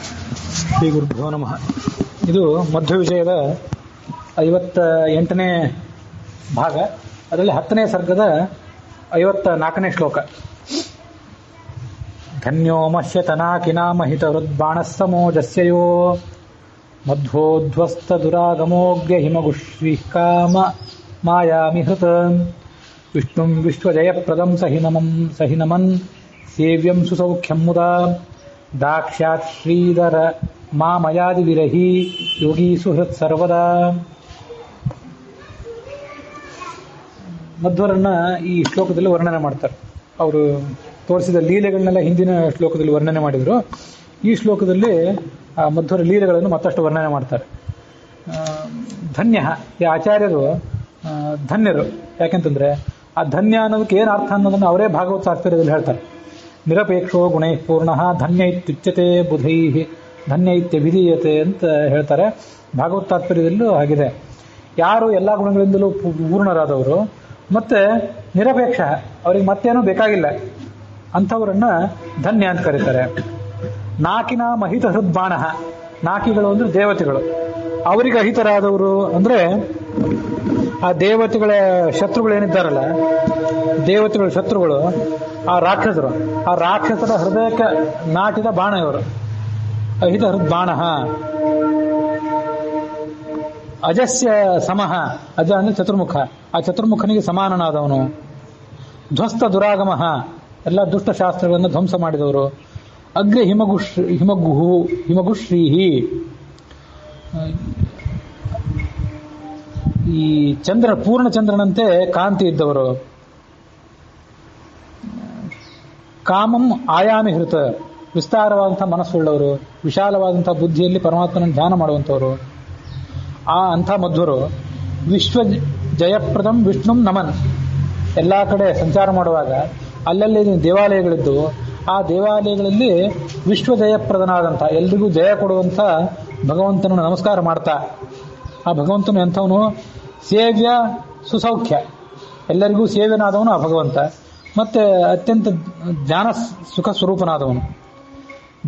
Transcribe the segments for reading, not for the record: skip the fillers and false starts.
ಶ್ರೀ ಗುರುಭ್ಯೋ ನಮಃ. ಇದು ಮಧ್ವ ವಿಜಯದ 58ನೇ ಭಾಗ. ಅದರಲ್ಲಿ 10ನೇ ಸರ್ಗದ 54ನೇ ಶ್ಲೋಕ. ಧನ್ಯೋ ಮಹ್ಯತನಾಕಿನಾಮಹಿತ ಹೃದ್ಬಾಣಸ್ಸಮೋಜಸ್ಯಯೋ ಮಧ್ವೋಧ್ವಸ್ತ ದುರಾಗಮೋಗ್ಯ ಹಿಮಗುಶ್ರೀಕಾಮ ಮಾಯಾಮಿ ಹೃತ ವಿಷ್ಣುಂ ವಿಶ್ವಜಯಪ್ರದಂ ಸಹಿನಮನ್ ಸೇವ್ಯಂ ಸುಸೌಖ್ಯಂ ಮುದಾ ದಾಕ್ಷ್ಯಾತ್ ಶ್ರೀಧರ ಮಾಮಯಾದಿ ವಿರಹಿ ಯೋಗಿ ಸುಹೃತ್ ಸರ್ವದಾ. ಮಧ್ವರನ್ನ ಈ ಶ್ಲೋಕದಲ್ಲಿ ವರ್ಣನೆ ಮಾಡ್ತಾರೆ. ಅವರು ತೋರಿಸಿದ ಲೀಲೆಗಳನ್ನೆಲ್ಲ ಹಿಂದಿನ ಶ್ಲೋಕದಲ್ಲಿ ವರ್ಣನೆ ಮಾಡಿದ್ರು. ಈ ಶ್ಲೋಕದಲ್ಲಿ ಮಧ್ವರ ಲೀಲೆಗಳನ್ನು ಮತ್ತಷ್ಟು ವರ್ಣನೆ ಮಾಡ್ತಾರೆ. ಧನ್ಯ, ಈ ಆಚಾರ್ಯರು ಧನ್ಯರು. ಯಾಕೆಂತಂದ್ರೆ ಆ ಧನ್ಯ ಅನ್ನೋದಕ್ಕೆ ಏನು ಅರ್ಥ ಅನ್ನೋದನ್ನು ಅವರೇ ಭಾಗವತ ತಾತ್ಪರ್ಯದಲ್ಲಿ ಹೇಳ್ತಾರೆ. ನಿರಪೇಕ್ಷೋ ಗುಣೈ ಪೂರ್ಣ ಧನ್ಯ ಇತ್ಯುಚ್ಯತೆ ಬುಧೈ ಧನ್ಯ ಇತ್ಯಭಿಧೀಯತೆ ಅಂತ ಹೇಳ್ತಾರೆ. ಭಾಗವತ ತಾತ್ಪರ್ಯದಲ್ಲೂ ಆಗಿದೆ. ಯಾರು ಎಲ್ಲ ಗುಣಗಳಿಂದಲೂ ಪೂರ್ಣರಾದವರು ಮತ್ತೆ ನಿರಪೇಕ್ಷ, ಅವರಿಗೆ ಮತ್ತೇನೂ ಬೇಕಾಗಿಲ್ಲ, ಅಂಥವರನ್ನ ಧನ್ಯ ಅಂತ ಕರೀತಾರೆ. ನಾಕಿನ ಮಹಿತ ಹೃದ್ಬಾಣ, ನಾಕಿಗಳು ಅಂದ್ರೆ ದೇವತೆಗಳು, ಅವರಿಗೆ ಅಹಿತರಾದವರು ಅಂದ್ರೆ ಆ ದೇವತೆಗಳ ಶತ್ರುಗಳೇನಿದ್ದಾರಲ್ಲ, ದೇವತೆಗಳ ಶತ್ರುಗಳು ಆ ರಾಕ್ಷಸರು, ಆ ರಾಕ್ಷಸರ ಹೃದಯಕ್ಕೆ ನಾಟಿದ ಬಾಣ ಇವರು. ಅಹಿತ ಹೃದ್ಬಾಣ. ಅಜಸ್ಯ ಸಮಃ, ಅಜ ಅಂದ್ರೆ ಚತುರ್ಮುಖ, ಆ ಚತುರ್ಮುಖನಿಗೆ ಸಮಾನನಾದವನು. ಧ್ವಸ್ತ ದುರಾಗಮ, ಎಲ್ಲ ದುಷ್ಟಶಾಸ್ತ್ರಗಳನ್ನು ಧ್ವಂಸ ಮಾಡಿದವರು. ಅಗ್ರೆ ಹಿಮಗುಶ್ರೀಹಿ, ಈ ಚಂದ್ರ ಪೂರ್ಣ ಚಂದ್ರನಂತೆ ಕಾಂತಿ ಇದ್ದವರು. ಕಾಮಂ ಆಯಾಮಿ ಹೃತ, ವಿಸ್ತಾರವಾದಂತಹ ಮನಸ್ಸುಳ್ಳವರು, ವಿಶಾಲವಾದಂತಹ ಬುದ್ಧಿಯಲ್ಲಿ ಪರಮಾತ್ಮನ ಧ್ಯಾನ ಮಾಡುವಂಥವರು. ಅಂಥ ಮಧ್ವರು ವಿಶ್ವ ಜಯಪ್ರದಂ ವಿಷ್ಣುಂ ನಮನ್, ಎಲ್ಲ ಕಡೆ ಸಂಚಾರ ಮಾಡುವಾಗ ಅಲ್ಲಲ್ಲಿ ದೇವಾಲಯಗಳಿದ್ದು ಆ ದೇವಾಲಯಗಳಲ್ಲಿ ವಿಶ್ವ ಜಯಪ್ರದನಾದಂಥ, ಎಲ್ರಿಗೂ ಜಯ ಕೊಡುವಂಥ ಭಗವಂತನನ್ನು ನಮಸ್ಕಾರ ಮಾಡ್ತಾ, ಆ ಭಗವಂತನು ಎಂಥವನು? ಸೇವ್ಯ ಸುಸೌಖ್ಯ, ಎಲ್ಲರಿಗೂ ಸೇವ್ಯನಾದವನು ಆ ಭಗವಂತ. ಮತ್ತೆ ಅತ್ಯಂತ ಜ್ಞಾನ ಸುಖ ಸ್ವರೂಪನಾದವನು.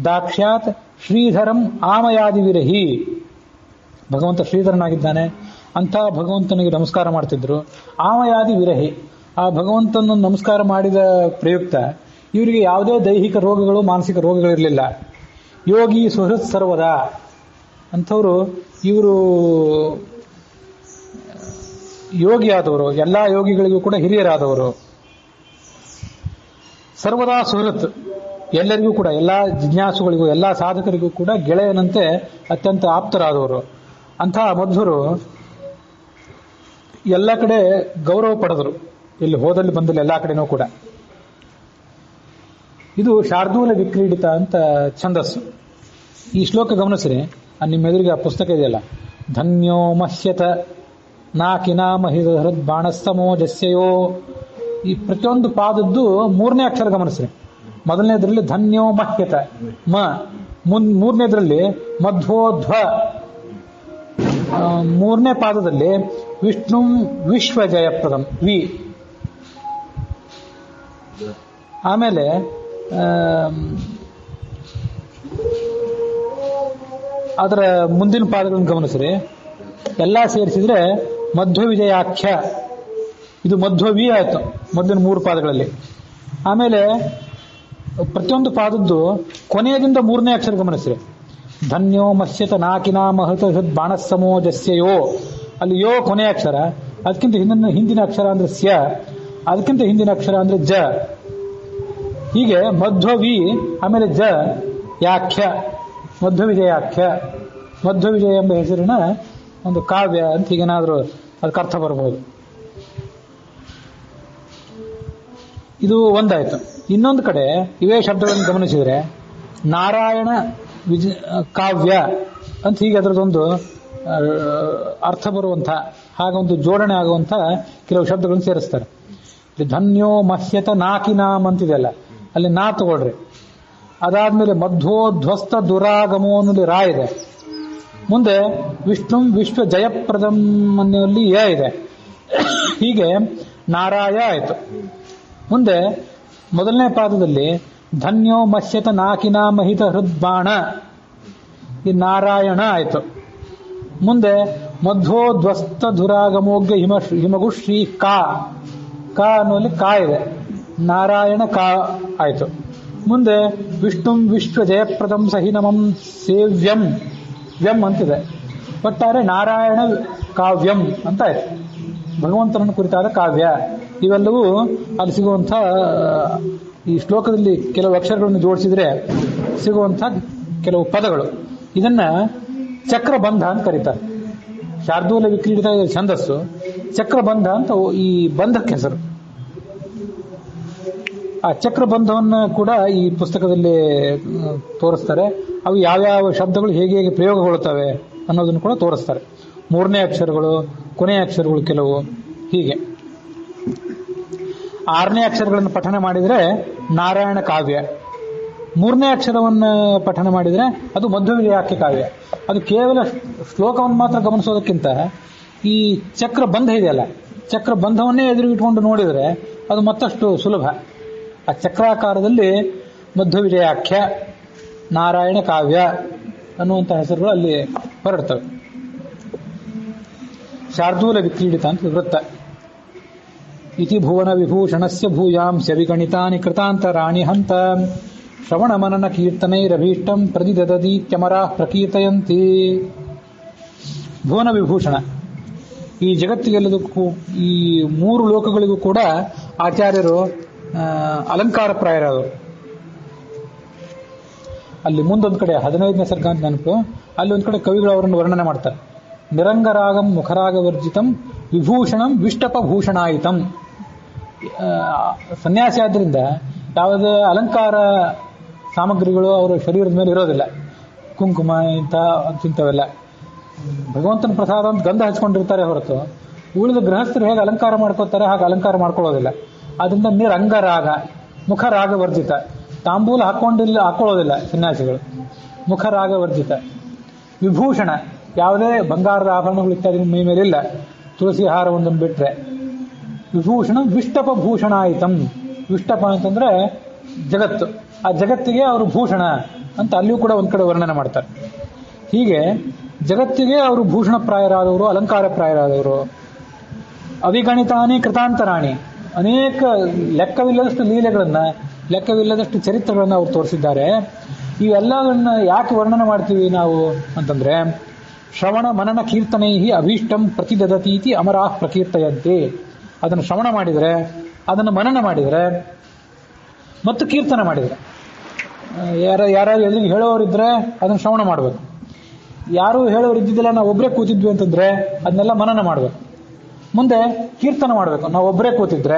ದಾಕ್ಷ್ಯಾತ್ ಶ್ರೀಧರಂ ಆಮಯಾದಿ ವಿರಹಿ, ಭಗವಂತ ಶ್ರೀಧರನಾಗಿದ್ದಾನೆ. ಅಂಥ ಭಗವಂತನಿಗೆ ನಮಸ್ಕಾರ ಮಾಡ್ತಿದ್ರು. ಆಮಯಾದಿ ವಿರಹಿ, ಆ ಭಗವಂತನ ನಮಸ್ಕಾರ ಮಾಡಿದ ಪ್ರಯುಕ್ತ ಇವರಿಗೆ ಯಾವುದೇ ದೈಹಿಕ ರೋಗಗಳು ಮಾನಸಿಕ ರೋಗಗಳಿರಲಿಲ್ಲ. ಯೋಗಿ ಸುಹೃತ್ ಸರ್ವದಾ, ಅಂಥವರು ಇವರು ಯೋಗಿಯಾದವರು, ಎಲ್ಲ ಯೋಗಿಗಳಿಗೂ ಕೂಡ ಹಿರಿಯರಾದವರು. ಸರ್ವದಾ ಸುಹೃತ್, ಎಲ್ಲರಿಗೂ ಕೂಡ, ಎಲ್ಲ ಜಿಜ್ಞಾಸುಗಳಿಗೂ ಎಲ್ಲ ಸಾಧಕರಿಗೂ ಕೂಡ ಗೆಳೆಯನಂತೆ ಅತ್ಯಂತ ಆಪ್ತರಾದವರು. ಅಂತಹ ಮಧ್ವರು ಎಲ್ಲ ಕಡೆ ಗೌರವ ಪಡೆದರು, ಇಲ್ಲಿ ಹೋದಲ್ಲಿ ಬಂದಲ್ಲಿ ಎಲ್ಲ ಕಡೆನೂ ಕೂಡ. ಇದು ಶಾರ್ದೂಲ ವಿಕ್ರೀಡಿತ ಅಂತ ಛಂದಸ್ಸು. ಈ ಶ್ಲೋಕ ಗಮನಿಸ್ರಿ, ನಿಮ್ಮ ಎದುರಿಗೆ ಆ ಪುಸ್ತಕ ಇದೆಯಲ್ಲ, ಧನ್ಯೋ ಮಹ್ಯತ ನಾಕಿನಾ ಮಹಿತ ಹೃದ್ ಬಾಣಸ್ತಮೋಜಸ್ಯಯೋ, ಈ ಪ್ರತಿಯೊಂದು ಪಾದದ್ದು 3ನೇ ಅಕ್ಷರ ಗಮನಿಸ್ರಿ. ಮೊದಲನೇದ್ರಲ್ಲಿ ಧನ್ಯೋ ಮಹ್ಯತ ಮ, 3ನೇದ್ರಲ್ಲಿ ಮಧ್ವೋಧ್ವ, 3ನೇ ಪಾದದಲ್ಲಿ ವಿಷ್ಣು ವಿಶ್ವ ಜಯಪ್ರದಂ ವಿ, ಆಮೇಲೆ ಅದರ ಮುಂದಿನ ಪಾದಗಳನ್ನು ಗಮನಿಸ್ರಿ. ಎಲ್ಲ ಸೇರಿಸಿದ್ರೆ ಮಧ್ವ ವಿಜಯಾಖ್ಯ, ಇದು ಮಧ್ವವಿ ಆಯಿತು ಮೊದಲಿನ 3 ಪಾದಗಳಲ್ಲಿ. ಆಮೇಲೆ ಪ್ರತಿಯೊಂದು ಪಾದದ್ದು ಕೊನೆಯದಿಂದ 3ನೇ ಅಕ್ಷರ ಗಮನಿಸ್ರಿ. ಧನ್ಯೋ ಮತ್ಸ್ಯತ ನಾಕಿನ ಮಹತ ಹೃದ್ ಬಾಣಸ್ಸಮೋಜಸ್ಯಯೋ, ಅಲ್ಲಿ ಯೋ ಕೊನೆಯ ಅಕ್ಷರ, ಅದಕ್ಕಿಂತ ಹಿಂದಿನ ಅಕ್ಷರ ಅಂದ್ರೆ ಸ್ಯ, ಅದಕ್ಕಿಂತ ಹಿಂದಿನ ಅಕ್ಷರ ಅಂದ್ರೆ ಜ. ಹೀಗೆ ಮಧ್ವವಿ ಆಮೇಲೆ ಜ ಯಾಖ್ಯ, ಮಧ್ವ ವಿಜಯಾಖ್ಯ. ಮಧ್ವ ವಿಜಯ ಎಂಬ ಹೆಸರಿನ ಒಂದು ಕಾವ್ಯ ಅಂತ ಹೀಗೇನಾದರೂ ಅದಕ್ಕೆ ಅರ್ಥ ಬರಬಹುದು. ಇದು ಒಂದಾಯ್ತು. ಇನ್ನೊಂದು ಕಡೆ ಇವೇ ಶಬ್ದಗಳನ್ನು ಗಮನಿಸಿದರೆ ನಾರಾಯಣ ಕಾವ್ಯ ಅಂತ ಹೀಗೆ ಅದರದೊಂದು ಅರ್ಥ ಬರುವಂಥ, ಹಾಗೊಂದು ಜೋಡಣೆ ಆಗುವಂಥ ಕೆಲವು ಶಬ್ದಗಳನ್ನು ಸೇರಿಸ್ತಾರೆ. ಧನ್ಯೋ ಮಹ್ಯತ ನಾಕಿನಾಮ್ ಅಂತಿದೆಯಲ್ಲ, ಅಲ್ಲಿ ನಾ ತಗೊಳ್ರಿ. ಅದಾದ್ಮೇಲೆ ಮಧ್ವೋಧ್ವಸ್ತ ದುರಾಗಮೋ ಅನ್ನೋದು ರಾ ಇದೆ. ಮುಂದೆ ವಿಷ್ಣು ವಿಶ್ವ ಜಯಪ್ರದಂ ಅನ್ನೋಲ್ಲಿ ಯ ಇದೆ. ಹೀಗೆ ನಾರಾಯ ಆಯಿತು. ಮುಂದೆ ಮೊದಲನೇ ಪಾದದಲ್ಲಿ ಧನ್ಯೋ ಮತ್ಸ್ಯತ ನಾಕಿನ ಮಹಿತ ಹೃದ್ಬಾಣ ಈ ನಾರಾಯಣ ಆಯ್ತು. ಮುಂದೆ ಮಧ್ವೋಧ್ವಸ್ತ ಧುರಾಗಮೋಗ್ಯ ಹಿಮಗು ಶ್ರೀ ಕಾ ಅನ್ನುವಲ್ಲಿ ಕಾ ಇದೆ. ನಾರಾಯಣ ಕಾ ಆಯ್ತು. ಮುಂದೆ ವಿಷ್ಣುಂ ವಿಶ್ವ ಜಯಪ್ರದಂ ಸಹಿನಮಂ ಸೇವ್ಯಂ ವ್ಯಂ ಅಂತಿದೆ. ಒಟ್ಟಾರೆ ನಾರಾಯಣ ಕಾವ್ಯಂ ಅಂತ ಆಯ್ತು. ಭಗವಂತನನ್ನು ಕುರಿತಾದ ಕಾವ್ಯ. ಇವೆಲ್ಲವೂ ಅಲ್ಲಿ ಸಿಗುವಂಥ ಈ ಶ್ಲೋಕದಲ್ಲಿ ಕೆಲವು ಅಕ್ಷರಗಳನ್ನು ಜೋಡಿಸಿದ್ರೆ ಸಿಗುವಂಥ ಕೆಲವು ಪದಗಳು. ಇದನ್ನ ಚಕ್ರಬಂಧ ಅಂತ ಕರೀತಾರೆ. ಶಾರ್ದೂಲ ವಿಕ್ರೀಡಿತ ಛಂದಸ್ಸು ಚಕ್ರಬಂಧ ಅಂತ ಈ ಬಂಧಕ್ಕೆ ಹೆಸರು. ಆ ಚಕ್ರಬಂಧವನ್ನು ಕೂಡ ಈ ಪುಸ್ತಕದಲ್ಲಿ ತೋರಿಸ್ತಾರೆ. ಅವು ಯಾವ್ಯಾವ ಶಬ್ದಗಳು ಹೇಗೆ ಹೇಗೆ ಪ್ರಯೋಗಗೊಳ್ಳುತ್ತವೆ ಅನ್ನೋದನ್ನು ಕೂಡ ತೋರಿಸ್ತಾರೆ. 3ನೇ ಅಕ್ಷರಗಳು, ಕೊನೆಯ ಅಕ್ಷರಗಳು ಕೆಲವು, ಹೀಗೆ 6ನೇ ಅಕ್ಷರಗಳನ್ನು ಪಠನ ಮಾಡಿದರೆ ನಾರಾಯಣ ಕಾವ್ಯ. 3ನೇ ಅಕ್ಷರವನ್ನು ಪಠನ ಮಾಡಿದರೆ ಅದು ಮಧ್ವವಿಜಯಾಖ್ಯ ಕಾವ್ಯ. ಅದು ಕೇವಲ ಶ್ಲೋಕವನ್ನು ಮಾತ್ರ ಗಮನಿಸೋದಕ್ಕಿಂತ ಈ ಚಕ್ರಬಂಧ ಇದೆಯಲ್ಲ, ಚಕ್ರಬಂಧವನ್ನೇ ಎದುರುಗಿಟ್ಕೊಂಡು ನೋಡಿದರೆ ಅದು ಮತ್ತಷ್ಟು ಸುಲಭ. ಆ ಚಕ್ರಾಕಾರದಲ್ಲಿ ಮಧ್ವವಿಜಯಾಖ್ಯ, ನಾರಾಯಣ ಕಾವ್ಯ ಅನ್ನುವಂಥ ಹೆಸರುಗಳು ಅಲ್ಲಿ ಹೊರಡ್ತವೆ. ಶಾರ್ದೂಲ ವಿಕ್ರೀಡಿತ ಅಂತ ವೃತ್ತ. ಇತಿ ಭುವನ ವಿಭೂಷಣಸ್ಯ ಭೂಯಾಂಸ್ಯ ವಿಗಣಿತಾನಿ ಕೃತಾಂತರಾಣಿ ಹಂತ ಶ್ರವಣ ಮನನ ಕೀರ್ತನೈರಭೀಷ್ಟಂ ಪ್ರತಿದದೀತ್ಯಮರಾಃ ಪ್ರಕೀರ್ತಯಂತಿ. ಭುವನ ವಿಭೂಷಣ ಈ ಜಗತ್ತಿಗೆಲ್ಲದಕ್ಕೂ, ಈ 3 ಲೋಕಗಳಿಗೂ ಕೂಡ ಆಚಾರ್ಯರು ಅಲಂಕಾರ ಪ್ರಾಯರಾದರು. ಅಲ್ಲಿ ಮುಂದೊಂದು ಕಡೆ 15ನೇ ಸರ್ಗ ಅಂತ ನೆನಪು, ಅಲ್ಲಿ ಒಂದು ಕಡೆ ಕವಿಗಳು ಅವರನ್ನು ವರ್ಣನೆ ಮಾಡ್ತಾರೆ. ನಿರಂಗರಾಗಂ ಮುಖರಾಗವರ್ಜಿತಂ ವಿಭೂಷಣಂ ವಿಷ್ಟಪಭೂಷಣಾಯಿತಂ. ಸನ್ಯಾಸಿ ಆದ್ರಿಂದ ಯಾವುದೇ ಅಲಂಕಾರ ಸಾಮಗ್ರಿಗಳು ಅವರ ಶರೀರದ ಮೇಲೆ ಇರೋದಿಲ್ಲ. ಕುಂಕುಮ ಇಂಥವೆಲ್ಲ ಭಗವಂತನ ಪ್ರಸಾದ ಅಂತ ಗಂಧ ಹಚ್ಕೊಂಡಿರ್ತಾರೆ ಹೊರತು ಉಳಿದ ಗೃಹಸ್ಥರು ಹೇಗೆ ಅಲಂಕಾರ ಮಾಡ್ಕೋತಾರೆ ಹಾಗೆ ಅಲಂಕಾರ ಮಾಡ್ಕೊಳ್ಳೋದಿಲ್ಲ. ಅದರಿಂದ ನಿರಂಗರಾಗ, ಮುಖರಾಗವರ್ಜಿತ. ತಾಂಬೂಲ ಹಾಕೊಳ್ಳೋದಿಲ್ಲ ಸನ್ಯಾಸಿಗಳು, ಮುಖರಾಗವರ್ಜಿತ. ವಿಭೂಷಣ, ಯಾವುದೇ ಬಂಗಾರದ ಆಭರಣಗಳು ಇತ್ಯಾದಿ ಮೈ ಮೇಲಿಲ್ಲ, ತುಳಸಿ ಹಾರವೊಂದನ್ನು ಬಿಟ್ರೆ. ವಿಭೂಷಣ ವಿಷ್ಟಪಭೂಷಣಾಯಿತಂ. ವಿಷ್ಟಪ ಅಂತಂದ್ರೆ ಜಗತ್ತು, ಆ ಜಗತ್ತಿಗೆ ಅವರು ಭೂಷಣ ಅಂತ ಅಲ್ಲಿಯೂ ಕೂಡ ಒಂದ್ ಕಡೆ ವರ್ಣನೆ ಮಾಡ್ತಾರೆ. ಹೀಗೆ ಜಗತ್ತಿಗೆ ಅವರು ಭೂಷಣ ಪ್ರಾಯರಾದವರು, ಅಲಂಕಾರ ಪ್ರಾಯರಾದವರು. ಅವಿಗಣಿತಾನಿ ಕೃತಾಂತರಾಣಿ, ಅನೇಕ ಲೆಕ್ಕವಿಲ್ಲದಷ್ಟು ಲೀಲೆಗಳನ್ನ, ಲೆಕ್ಕವಿಲ್ಲದಷ್ಟು ಚರಿತ್ರೆಗಳನ್ನ ಅವರು ತೋರಿಸಿದ್ದಾರೆ. ಇವೆಲ್ಲವನ್ನ ಯಾಕೆ ವರ್ಣನೆ ಮಾಡ್ತೀವಿ ನಾವು ಅಂತಂದ್ರೆ, ಶ್ರವಣ ಮನನ ಕೀರ್ತನೈಹಿ ಅಭೀಷ್ಟಂ ಪ್ರತಿದದತೀತಿ ಅಮರಾಃ ಪ್ರಕೀರ್ತಯಂತೆ. ಅದನ್ನು ಶ್ರವಣ ಮಾಡಿದರೆ, ಅದನ್ನು ಮನನ ಮಾಡಿದರೆ ಮತ್ತು ಕೀರ್ತನ ಮಾಡಿದರೆ, ಯಾರು ಎದುರಿಗೆ ಹೇಳೋರಿದ್ರೆ ಅದನ್ನು ಶ್ರವಣ ಮಾಡಬೇಕು. ಯಾರು ಹೇಳೋರು ಇದ್ದಿದ್ದಿಲ್ಲ, ನಾವು ಒಬ್ಬರೇ ಕೂತಿದ್ವಿ ಅಂತಂದ್ರೆ ಅದನ್ನೆಲ್ಲ ಮನನ ಮಾಡಬೇಕು. ಮುಂದೆ ಕೀರ್ತನ ಮಾಡಬೇಕು. ನಾವು ಒಬ್ಬರೇ ಕೂತಿದ್ರೆ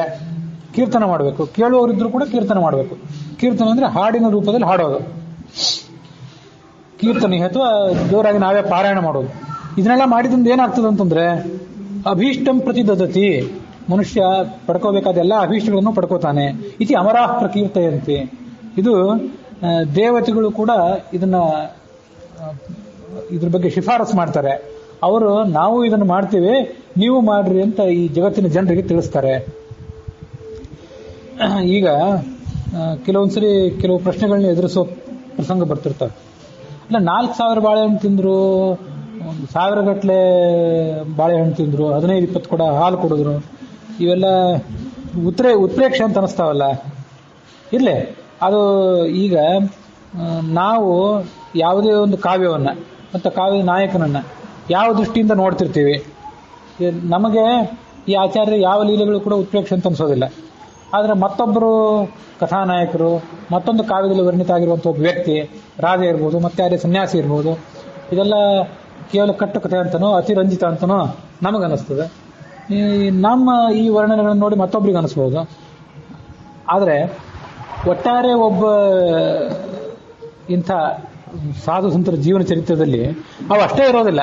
ಕೀರ್ತನ ಮಾಡಬೇಕು, ಕೇಳುವವರಿದ್ರು ಕೂಡ ಕೀರ್ತನ ಮಾಡಬೇಕು. ಕೀರ್ತನ ಅಂದ್ರೆ ಹಾಡಿನ ರೂಪದಲ್ಲಿ ಹಾಡೋದು, ಕೀರ್ತನೆ ಅಥವಾ ಜೋರಾಗಿ ನಾವೇ ಪಾರಾಯಣ ಮಾಡೋದು. ಇದನ್ನೆಲ್ಲ ಮಾಡಿದಿಂದ ಏನಾಗ್ತದೆ ಅಂತಂದ್ರೆ ಅಭೀಷ್ಟಂ ಪ್ರತಿದದತಿ. ಮನುಷ್ಯ ಪಡ್ಕೋಬೇಕಾದ ಎಲ್ಲ ಅಭೀಷ್ಟಗಳನ್ನು ಪಡ್ಕೋತಾನೆ. ಇತಿ ಅಮರಾಃ ಪ್ರಕೀರ್ತಯಂತೆ. ಇದು ದೇವತೆಗಳು ಕೂಡ ಇದ್ರ ಬಗ್ಗೆ ಶಿಫಾರಸು ಮಾಡ್ತಾರೆ. ಅವರು ನಾವು ಇದನ್ನು ಮಾಡ್ತೀವಿ, ನೀವು ಮಾಡ್ರಿ ಅಂತ ಈ ಜಗತ್ತಿನ ಜನರಿಗೆ ತಿಳಿಸ್ತಾರೆ. ಈಗ ಕೆಲವೊಂದ್ಸರಿ ಕೆಲವು ಪ್ರಶ್ನೆಗಳನ್ನ ಎದುರಿಸೋ ಪ್ರಸಂಗ ಬರ್ತಿರ್ತವೆ. ಇಲ್ಲ 4,000 ಬಾಳೆಹಣ್ಣು ತಿಂದ್ರು, 1,000 ಗಟ್ಟಲೆ ಬಾಳೆಹಣ್ಣು ತಿಂದ್ರು, 15-20 ಕೊಡ ಹಾಲು ಕುಡಿದ್ರು, ಇವೆಲ್ಲ ಉತ್ಪ್ರೇಕ್ಷೆ ಅಂತ ಅನಿಸ್ತಾವಲ್ಲ. ಇರ್ಲಿ, ಅದು ಈಗ ನಾವು ಯಾವುದೇ ಒಂದು ಕಾವ್ಯವನ್ನ ಮತ್ತು ಕಾವ್ಯದ ನಾಯಕನನ್ನ ಯಾವ ದೃಷ್ಟಿಯಿಂದ ನೋಡ್ತಿರ್ತೀವಿ. ನಮಗೆ ಈ ಆಚಾರ್ಯ ಯಾವ ಲೀಲೆಗಳು ಕೂಡ ಉತ್ಪ್ರೇಕ್ಷೆ ಅಂತ ಅನ್ಸೋದಿಲ್ಲ. ಆದರೆ ಮತ್ತೊಬ್ಬರು ಕಥಾನಾಯಕರು, ಮತ್ತೊಂದು ಕಾವ್ಯದಲ್ಲಿ ವರ್ಣಿತ ಆಗಿರುವಂಥ ಒಬ್ಬ ವ್ಯಕ್ತಿ, ರಾಜ ಇರ್ಬೋದು, ಮತ್ತೆ ಯಾರೇ ಸನ್ಯಾಸಿ ಇರ್ಬೋದು, ಇದೆಲ್ಲ ಕೇವಲ ಕಟ್ಟುಕಥೆ ಅಂತನೋ ಅತಿರಂಜಿತ ಅಂತನೋ ನಮಗನ್ನಿಸ್ತದೆ. ನಮ್ಮ ಈ ವರ್ಣನೆಗಳನ್ನು ನೋಡಿ ಮತ್ತೊಬ್ಬರಿಗೆ ಅನಿಸ್ಬೋದು. ಆದರೆ ಒಟ್ಟಾರೆ ಒಬ್ಬ ಇಂಥ ಸಾಧು ಸಂತರ ಜೀವನ ಚರಿತ್ರದಲ್ಲಿ ಅವು ಅಷ್ಟೇ ಇರೋದಿಲ್ಲ.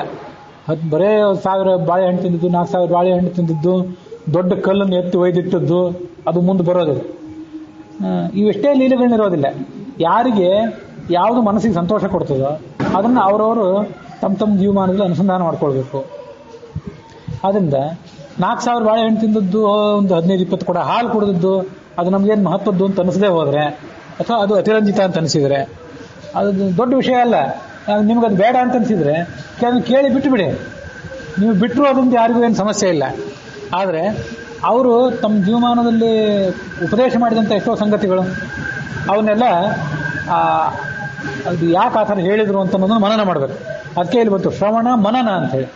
ಬರೇ 1,000 ಬಾಳೆಹಣ್ಣು ತಿಂದಿದ್ದು, 4,000 ಬಾಳೆಹಣ್ಣು ತಿಂದಿದ್ದು, ದೊಡ್ಡ ಕಲ್ಲನ್ನು ಎತ್ತಿ ಒಯ್ದಿಟ್ಟದ್ದು, ಅದು ಮುಂದೆ ಬರೋದಿಲ್ಲ. ಇವೆಷ್ಟೇ ಲೀಲೆಗಳನ್ನ ಇರೋದಿಲ್ಲ. ಯಾರಿಗೆ ಯಾವುದು ಮನಸ್ಸಿಗೆ ಸಂತೋಷ ಕೊಡ್ತದೋ ಅದನ್ನು ಅವರವರು ತಮ್ಮ ಜೀವಮಾನದಲ್ಲಿ ಅನುಸಂಧಾನ ಮಾಡ್ಕೊಳ್ಬೇಕು. ಆದ್ರಿಂದ 4,000 ಬಾಳೆಹಣ್ಣು ತಿಂದದ್ದು, ಒಂದು 15-20 ಕೊಡ ಹಾಲು ಕುಡಿದದ್ದು ಅದು ನಮ್ಗೇನು ಮಹತ್ವದ್ದು ಅಂತ ಅನಿಸದೆ ಹೋದ್ರೆ, ಅಥವಾ ಅದು ಅತಿರಂಜಿತ ಅಂತ ಅನಿಸಿದ್ರೆ ಅದು ದೊಡ್ಡ ವಿಷಯ ಅಲ್ಲ. ನಿಮ್ಗದು ಬೇಡ ಅಂತ ಅನಿಸಿದ್ರೆ ಕೇಳಿ ಬಿಟ್ಟುಬಿಡಿ. ನೀವು ಬಿಟ್ಟರು ಅದರಿಂದ ಯಾರಿಗೂ ಏನು ಸಮಸ್ಯೆ ಇಲ್ಲ. ಆದರೆ ಅವರು ತಮ್ಮ ಜೀವಮಾನದಲ್ಲಿ ಉಪದೇಶ ಮಾಡಿದಂಥ ಎಷ್ಟೋ ಸಂಗತಿಗಳು ಅವನ್ನೆಲ್ಲ ಅದು ಯಾಕೆ ಆ ಥರ ಹೇಳಿದರು ಅಂತ ಅನ್ನೋದನ್ನು ಮನನ ಮಾಡಬೇಕು. ಅದಕ್ಕೆ ಇಲ್ಲಿ ಬಂತು ಶ್ರವಣ ಮನನ ಅಂತೇಳಿ.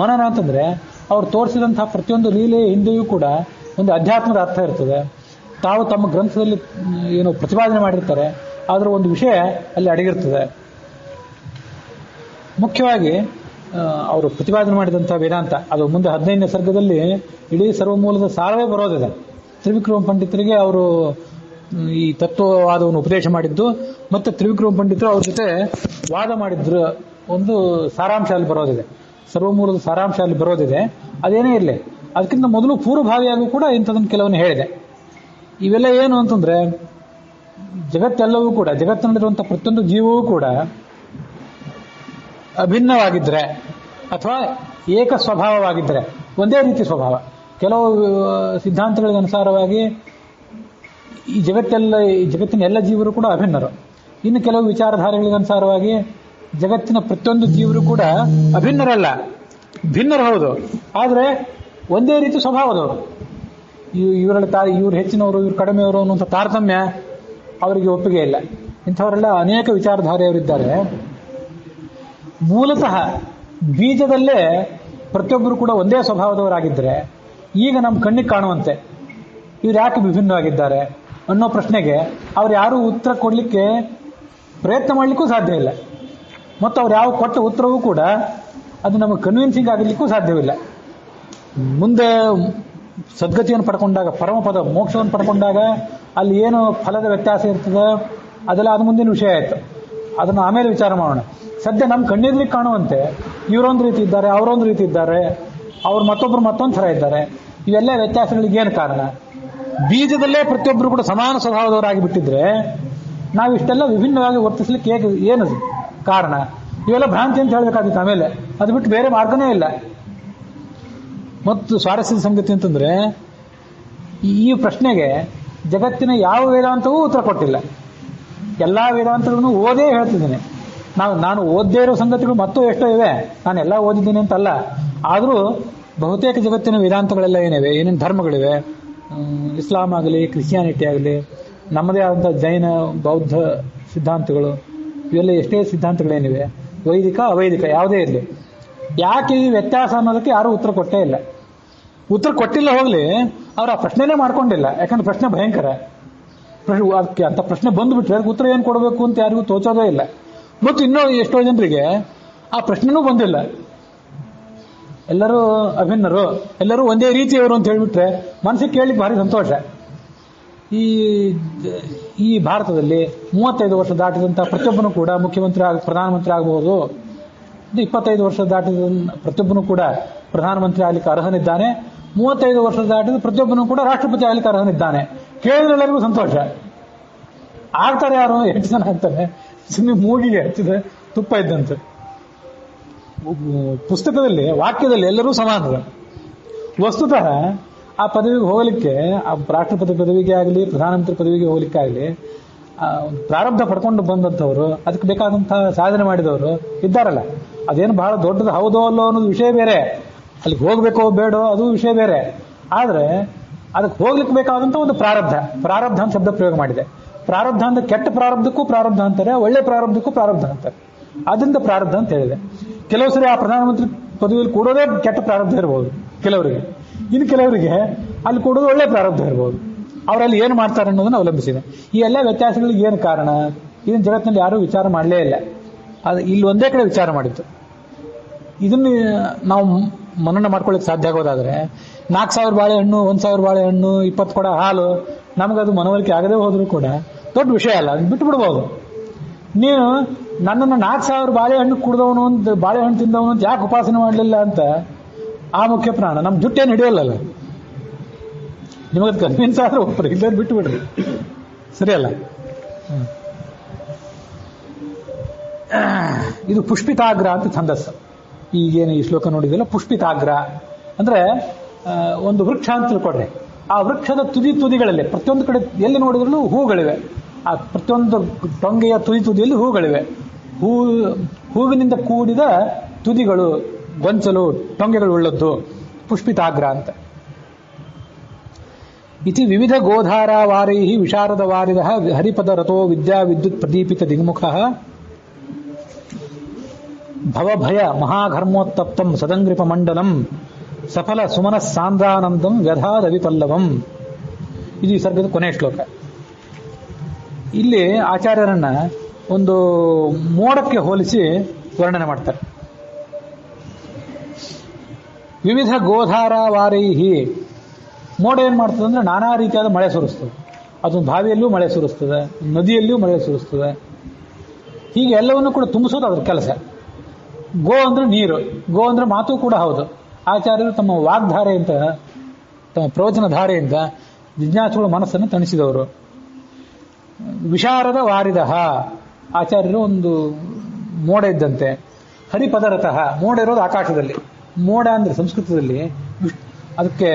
ಮನನ ಅಂತಂದರೆ ಅವ್ರು ತೋರಿಸಿದಂಥ ಪ್ರತಿಯೊಂದು ಲೀಲೆ ಹಿಂದೆಯೂ ಕೂಡ ಒಂದು ಅಧ್ಯಾತ್ಮದ ಅರ್ಥ ಇರ್ತದೆ. ತಾವು ತಮ್ಮ ಗ್ರಂಥದಲ್ಲಿ ಏನು ಪ್ರತಿಪಾದನೆ ಮಾಡಿರ್ತಾರೆ ಅದರ ಒಂದು ವಿಷಯ ಅಲ್ಲಿ ಅಡಗಿರ್ತದೆ. ಮುಖ್ಯವಾಗಿ ಅವರು ಪ್ರತಿಪಾದನೆ ಮಾಡಿದಂಥ ವೇದಾಂತ ಅದು ಮುಂದೆ 15ನೇ ಸರ್ಗದಲ್ಲಿ ಇಡೀ ಸರ್ವಮೂಲದ ಸಾರವೇ ಬರೋದಿದೆ. ತ್ರಿವಿಕ್ರಮ ಪಂಡಿತರಿಗೆ ಅವರು ಈ ತತ್ವವಾದವನ್ನು ಉಪದೇಶ ಮಾಡಿದ್ದು ಮತ್ತು ತ್ರಿವಿಕ್ರಮ ಪಂಡಿತರು ಅವ್ರ ಜೊತೆ ವಾದ ಮಾಡಿದ್ರು ಒಂದು ಸಾರಾಂಶ ಅಲ್ಲಿ ಬರೋದಿದೆ. ಸರ್ವಮೂಲದ ಸಾರಾಂಶ ಅಲ್ಲಿ ಬರೋದಿದೆ. ಅದೇನೇ ಇರಲಿ, ಅದಕ್ಕಿಂತ ಮೊದಲು ಪೂರ್ವಭಾವಿಯಾಗೂ ಕೂಡ ಇಂಥದನ್ನು ಕೆಲವನ್ನ ಹೇಳಿದೆ. ಇವೆಲ್ಲ ಏನು ಅಂತಂದ್ರೆ ಜಗತ್ತೆಲ್ಲವೂ ಕೂಡ ಜಗತ್ತಿನಲ್ಲಿರುವಂಥ ಪ್ರತಿಯೊಂದು ಜೀವವೂ ಕೂಡ ಅಭಿನ್ನವಾಗಿದ್ದರೆ ಅಥವಾ ಏಕ ಸ್ವಭಾವವಾಗಿದ್ದರೆ ಒಂದೇ ರೀತಿ ಸ್ವಭಾವ. ಕೆಲವು ಸಿದ್ಧಾಂತಗಳಿಗೆ ಅನುಸಾರವಾಗಿ ಈ ಜಗತ್ತಿನ ಎಲ್ಲ ಜೀವರು ಕೂಡ ಅಭಿನ್ನರು. ಇನ್ನು ಕೆಲವು ವಿಚಾರಧಾರೆಗಳಿಗೆ ಅನುಸಾರವಾಗಿ ಜಗತ್ತಿನ ಪ್ರತಿಯೊಂದು ಜೀವರು ಕೂಡ ಅಭಿನ್ನರಲ್ಲ, ಭಿನ್ನರು ಹೌದು, ಆದರೆ ಒಂದೇ ರೀತಿ ಸ್ವಭಾವದವರು. ಇವರು ಹೆಚ್ಚಿನವರು ಇವರು ಕಡಿಮೆಯವರು ಅನ್ನುವಂಥ ತಾರತಮ್ಯ ಅವರಿಗೆ ಒಪ್ಪಿಗೆ ಇಲ್ಲ. ಇಂಥವರೆಲ್ಲ ಅನೇಕ ವಿಚಾರಧಾರೆಯವರಿದ್ದಾರೆ. ಮೂಲತಃ ಬೀಜದಲ್ಲೇ ಪ್ರತಿಯೊಬ್ಬರು ಕೂಡ ಒಂದೇ ಸ್ವಭಾವದವರಾಗಿದ್ದರೆ ಈಗ ನಮ್ಮ ಕಣ್ಣಿಗೆ ಕಾಣುವಂತೆ ಇವ್ರು ಯಾಕೆ ವಿಭಿನ್ನವಾಗಿದ್ದಾರೆ ಅನ್ನೋ ಪ್ರಶ್ನೆಗೆ ಅವ್ರು ಯಾರೂ ಉತ್ತರ ಕೊಡಲಿಕ್ಕೆ ಪ್ರಯತ್ನ ಮಾಡಲಿಕ್ಕೂ ಸಾಧ್ಯ ಇಲ್ಲ. ಮತ್ತು ಅವ್ರು ಯಾವ ಕೊಟ್ಟ ಉತ್ತರವೂ ಕೂಡ ಅದು ನಮಗೆ ಕನ್ವಿನ್ಸಿಂಗ್ ಆಗಲಿಕ್ಕೂ ಸಾಧ್ಯವಿಲ್ಲ. ಮುಂದೆ ಸದ್ಗತಿಯನ್ನು ಪಡ್ಕೊಂಡಾಗ, ಪರಮಪದ ಮೋಕ್ಷವನ್ನು ಪಡ್ಕೊಂಡಾಗ ಅಲ್ಲಿ ಏನು ಫಲದ ವ್ಯತ್ಯಾಸ ಇರ್ತದೆ ಅದೆಲ್ಲ ಅದು ಮುಂದಿನ ವಿಷಯ ಆಯಿತು. ಅದನ್ನು ಆಮೇಲೆ ವಿಚಾರ ಮಾಡೋಣ. ಸದ್ಯ ನಮ್ಮ ಕಣ್ಣೆದುರಿಗೆ ಕಾಣುವಂತೆ ಇವರೊಂದು ರೀತಿ ಇದ್ದಾರೆ, ಅವರೊಂದು ರೀತಿ ಇದ್ದಾರೆ, ಅವ್ರು ಮತ್ತೊಬ್ಬರು ಮತ್ತೊಂದು ಥರ ಇದ್ದಾರೆ. ಇವೆಲ್ಲ ವ್ಯತ್ಯಾಸಗಳಿಗೆ ಏನು ಕಾರಣ? ಬೀಜದಲ್ಲೇ ಪ್ರತಿಯೊಬ್ಬರು ಕೂಡ ಸಮಾನ ಸ್ವಭಾವದವರಾಗಿ ಬಿಟ್ಟಿದ್ರೆ ನಾವು ಇಷ್ಟೆಲ್ಲ ವಿಭಿನ್ನವಾಗಿ ವರ್ತಿಸ್ಲಿಕ್ಕೆ ಏನು ಕಾರಣ? ಇವೆಲ್ಲ ಭ್ರಾಂತಿ ಅಂತ ಹೇಳಬೇಕಾಗಿತ್ತು. ಆಮೇಲೆ ಅದು ಬಿಟ್ಟು ಬೇರೆ ಮಾರ್ಗನೇ ಇಲ್ಲ. ಮತ್ತು ಸ್ವಾರಸ್ಯದ ಸಂಗತಿ ಅಂತಂದ್ರೆ ಈ ಪ್ರಶ್ನೆಗೆ ಜಗತ್ತಿನ ಯಾವ ವೇದಾಂತವೂ ಉತ್ತರ ಕೊಟ್ಟಿಲ್ಲ. ಎಲ್ಲ ವೇದಾಂತಗಳನ್ನು ಓದೇ ಹೇಳ್ತಿದ್ದೀನಿ. ನಾನು ಓದ್ದೇ ಇರೋ ಸಂಗತಿಗಳು ಮತ್ತೂ ಎಷ್ಟೋ ಇವೆ. ನಾನು ಎಲ್ಲ ಓದಿದ್ದೀನಿ ಅಂತಲ್ಲ. ಆದರೂ ಬಹುತೇಕ ಜಗತ್ತಿನ ವೇದಾಂತಗಳೆಲ್ಲ ಏನಿವೆ, ಏನೇನು ಧರ್ಮಗಳಿವೆ, ಇಸ್ಲಾಂ ಆಗಲಿ ಕ್ರಿಶ್ಚಿಯಾನಿಟಿ ಆಗಲಿ ನಮ್ಮದೇ ಆದಂಥ ಜೈನ ಬೌದ್ಧ ಸಿದ್ಧಾಂತಗಳು, ಇವೆಲ್ಲ ಎಷ್ಟೇ ಸಿದ್ಧಾಂತಗಳೇನಿವೆ, ವೈದಿಕ ಅವೈದಿಕ ಯಾವುದೇ ಇರಲಿ, ಯಾಕೆ ಈ ವ್ಯತ್ಯಾಸ ಅನ್ನೋದಕ್ಕೆ ಯಾರೂ ಉತ್ತರ ಕೊಟ್ಟೇ ಇಲ್ಲ. ಉತ್ತರ ಕೊಟ್ಟಿಲ್ಲ ಹೋಗಲಿ, ಅವ್ರು ಆ ಪ್ರಶ್ನೆನೇ ಮಾಡ್ಕೊಂಡಿಲ್ಲ. ಯಾಕಂದ್ರೆ ಪ್ರಶ್ನೆ ಭಯಂಕರ. ಅದಕ್ಕೆ ಅಂತ ಪ್ರಶ್ನೆ ಬಂದುಬಿಟ್ರೆ ಅದಕ್ಕೆ ಉತ್ತರ ಏನು ಕೊಡಬೇಕು ಅಂತ ಯಾರಿಗೂ ತೋಚೋದೇ ಇಲ್ಲ. ಮತ್ತು ಇನ್ನೂ ಎಷ್ಟೋ ಜನರಿಗೆ ಆ ಪ್ರಶ್ನೆನೂ ಬಂದಿಲ್ಲ. ಎಲ್ಲರೂ ಅಭಿನ್ನರು, ಎಲ್ಲರೂ ಒಂದೇ ರೀತಿಯವರು ಅಂತ ಹೇಳಿಬಿಟ್ರೆ ಮನಸ್ಸಿಗೆ ಕೇಳಲಿಕ್ಕೆ ಭಾರಿ ಸಂತೋಷ. ಈ ಭಾರತದಲ್ಲಿ 35 ವರ್ಷ ದಾಟಿದಂಥ ಪ್ರತಿಯೊಬ್ಬನು ಕೂಡ ಪ್ರಧಾನಮಂತ್ರಿ ಆಗಬಹುದು. 25 ವರ್ಷ ದಾಟಿದ ಪ್ರತಿಯೊಬ್ಬನು ಕೂಡ ಪ್ರಧಾನಮಂತ್ರಿ ಆಗಲಿಕ್ಕೆ ಅರ್ಹನಿದ್ದಾನೆ. 35 ವರ್ಷ ದಾಟಿದ ಪ್ರತಿಯೊಬ್ಬನು ಕೂಡ ರಾಷ್ಟ್ರಪತಿ ಆಗಲಿಕ್ಕೆ ಅರ್ಹನಿದ್ದಾನೆ. ಕೇಳಿದ್ರೆಲ್ಲರಿಗೂ ಸಂತೋಷ. ಆಗ್ತಾರೆ ಯಾರು? 8 ಜನ ಆಗ್ತಾರೆ. ಸುಮ್ಮನೆ ಮೂಗಿಗೆ ಹಚ್ಚಿದ ತುಪ್ಪ ಇದ್ದಂತೆ. ಪುಸ್ತಕದಲ್ಲಿ ವಾಕ್ಯದಲ್ಲಿ ಎಲ್ಲರೂ ಸಮಾನರು. ವಸ್ತುತಃ ಆ ಪದವಿಗೆ ಹೋಗಲಿಕ್ಕೆ, ಆ ರಾಷ್ಟ್ರಪತಿ ಪದವಿಗೆ ಆಗಲಿ ಪ್ರಧಾನಮಂತ್ರಿ ಪದವಿಗೆ ಹೋಗ್ಲಿಕ್ಕೆ ಆಗಲಿ ಪ್ರಾರಬ್ಧ ಪಡ್ಕೊಂಡು ಬಂದಂಥವ್ರು, ಅದಕ್ಕೆ ಬೇಕಾದಂತಹ ಸಾಧನೆ ಮಾಡಿದವರು ಇದ್ದಾರಲ್ಲ. ಅದೇನು ಬಹಳ ದೊಡ್ಡದು ಹೌದೋ ಅಲ್ಲೋ ಅನ್ನೋದು ವಿಷಯ ಬೇರೆ, ಅಲ್ಲಿಗೆ ಹೋಗ್ಬೇಕೋ ಬೇಡೋ ಅದು ವಿಷಯ ಬೇರೆ. ಆದರೆ ಅದಕ್ಕೆ ಹೋಗ್ಲಿಕ್ಕೆ ಬೇಕಾದಂಥ ಒಂದು ಪ್ರಾರಬ್ಧ ಅಂತ ಶಬ್ದ ಪ್ರಯೋಗ ಮಾಡಿದೆ. ಪ್ರಾರಬ್ಧ ಅಂದ್ರೆ ಕೆಟ್ಟ ಪ್ರಾರಬ್ಧಕ್ಕೂ ಪ್ರಾರಬ್ಧ ಅಂತಾರೆ, ಒಳ್ಳೆ ಪ್ರಾರಬ್ಧಕ್ಕೂ ಪ್ರಾರಬ್ಧ ಅಂತಾರೆ. ಅದರಿಂದ ಪ್ರಾರಬ್ಧ ಅಂತ ಹೇಳಿದೆ. ಕೆಲವು ಸರಿ ಆ ಪ್ರಧಾನಮಂತ್ರಿ ಪದವಿಯಲ್ಲಿ ಕೂಡೋದೇ ಕೆಟ್ಟ ಪ್ರಾರಬ್ಧ ಇರ್ಬೋದು ಕೆಲವರಿಗೆ, ಇನ್ನು ಕೆಲವರಿಗೆ ಅಲ್ಲಿ ಕೂಡೋದು ಒಳ್ಳೆ ಪ್ರಾರಬ್ಧ ಇರ್ಬೋದು. ಅವರಲ್ಲಿ ಏನು ಮಾಡ್ತಾರೆ ಅನ್ನೋದನ್ನು ಅವಲಂಬಿಸಿದೆ. ಈ ಎಲ್ಲ ವ್ಯತ್ಯಾಸಗಳಿಗೆ ಏನು ಕಾರಣ? ಇದನ್ನು ಜಗತ್ತಿನಲ್ಲಿ ಯಾರೂ ವಿಚಾರ ಮಾಡಲೇ ಇಲ್ಲ. ಅದು ಇಲ್ಲಿ ಒಂದೇ ಕಡೆ ವಿಚಾರ ಮಾಡಿತ್ತು. ಇದನ್ನು ನಾವು ಮನನ ಮಾಡ್ಕೊಳ್ಳಿಕ್ಕೆ ಸಾಧ್ಯ ಆಗೋದಾದ್ರೆ 4,000 ಬಾಳೆಹಣ್ಣು, 1,000 ಬಾಳೆಹಣ್ಣು, 20 ಕೊಡ ಹಾಲು, ನಮಗದು ಮನವರಿಕೆ ಆಗದೆ ಹೋದ್ರೂ ಕೂಡ ದೊಡ್ಡ ವಿಷಯ ಅಲ್ಲ, ಅದು ಬಿಟ್ಟು ಬಿಡ್ಬೋದು. ನೀನು ನನ್ನನ್ನು 4,000 ಬಾಳೆಹಣ್ಣು ಕುಡಿದವನು ಅಂತ, ಬಾಳೆಹಣ್ಣು ತಿಂದವನು ಅಂತ ಯಾಕೆ ಉಪಾಸನೆ ಮಾಡಲಿಲ್ಲ ಅಂತ ಆ ಮುಖ್ಯ ಪ್ರಾಣ ನಮ್ಮ ಜುಟ್ಟೇನು ಹಿಡಿಯೋಲ್ಲ. ನಿಮಗದು ಕನ್ವಿನ್ಸ್ ಆದ್ರೆ ಒಬ್ಬರು ಇಲ್ಲದೆ ಬಿಟ್ಟು ಬಿಡ್ರಿ, ಸರಿಯಲ್ಲ. ಇದು ಪುಷ್ಪಿತಾಗ್ರ ಅಂತ ಛಂದಸ್ಸು. ಈಗೇನು ಈ ಶ್ಲೋಕ ನೋಡಿದಿಲ್ಲ, ಪುಷ್ಪಿತಾಗ್ರ ಅಂದ್ರೆ ಒಂದು ವೃಕ್ಷ ಅಂತ ತಿಳ್ಕೊಡ್ರಿ. ಆ ವೃಕ್ಷದ ತುದಿಗಳಲ್ಲಿ ಪ್ರತಿಯೊಂದು ಕಡೆ ಎಲ್ಲಿ ನೋಡಿದ್ರೂ ಹೂಗಳಿವೆ. ಆ ಪ್ರತಿಯೊಂದು ಟೊಂಗೆಯ ತುದಿಯಲ್ಲಿ ಹೂಗಳಿವೆ. ಹೂವಿನಿಂದ ಕೂಡಿದ ತುದಿಗಳು, ಗೊಂಚಲು, ಟೊಂಗೆಗಳು ಉಳ್ಳದ್ದು, ಪುಷ್ಪಿತಾಗ್ರ ಅಂತ. ಇತಿ ವಿವಿಧ ಗೋಧಾರಾವಾರೈ ವಿಶಾರದ ವಾರಿದ ಹರಿಪದ ರಥೋ ವಿದ್ಯಾ ವಿದ್ಯುತ್ ಪ್ರದೀಪಿತ ದಿಗ್ಮುಖ ಭವಭಯ ಮಹಾಘರ್ಮೋತ್ತಪ್ತಂ ಸದಂಗ್ರಿಪ ಮಂಡಲಂ ಸಫಲ ಸುಮನ ಸಾಂದ್ರಾನಂದಂ ವ್ಯಧಾದವಿಪಲ್ಲವಂ. ಇದು ಈ ಸರ್ಗದ ಕೊನೆಯ ಶ್ಲೋಕ. ಇಲ್ಲಿ ಆಚಾರ್ಯರನ್ನ ಒಂದು ಮೋಡಕ್ಕೆ ಹೋಲಿಸಿ ವರ್ಣನೆ ಮಾಡ್ತಾರೆ. ವಿವಿಧ ಗೋಧಾರಾವಾರೈಹಿ, ಮೋಡ ಏನ್ ಮಾಡ್ತದೆ ಅಂದ್ರೆ ನಾನಾ ರೀತಿಯಾದ ಮಳೆ ಸುರಿಸ್ತದೆ. ಅದೊಂದು ಬಾವಿಯಲ್ಲೂ ಮಳೆ ಸುರಿಸ್ತದೆ, ನದಿಯಲ್ಲಿಯೂ ಮಳೆ ಸುರಿಸ್ತದೆ. ಹೀಗೆ ಎಲ್ಲವನ್ನೂ ಕೂಡ ತುಂಬಿಸೋದು ಅದ್ರ ಕೆಲಸ. ಗೋ ಅಂದ್ರೆ ನೀರು, ಗೋ ಅಂದ್ರೆ ಮಾತು ಕೂಡ ಹೌದು. ಆಚಾರ್ಯರು ತಮ್ಮ ವಾಗ್ಧಾರೆಯಿಂದ, ತಮ್ಮ ಪ್ರವಚನ ಧಾರೆಯಿಂದ ಜಿಜ್ಞಾಸುಗಳ ಮನಸ್ಸನ್ನು ತಣಿಸಿದವರು. ವಿಶಾರದ ವಾರಿದ, ಆಚಾರ್ಯರು ಒಂದು ಮೋಡ ಇದ್ದಂತೆ. ಹರಿಪದರತಃ, ಮೋಡ ಇರೋದು ಆಕಾಶದಲ್ಲಿ. ಮೋಡ ಅಂದ್ರೆ ಸಂಸ್ಕೃತದಲ್ಲಿ ಅದಕ್ಕೆ,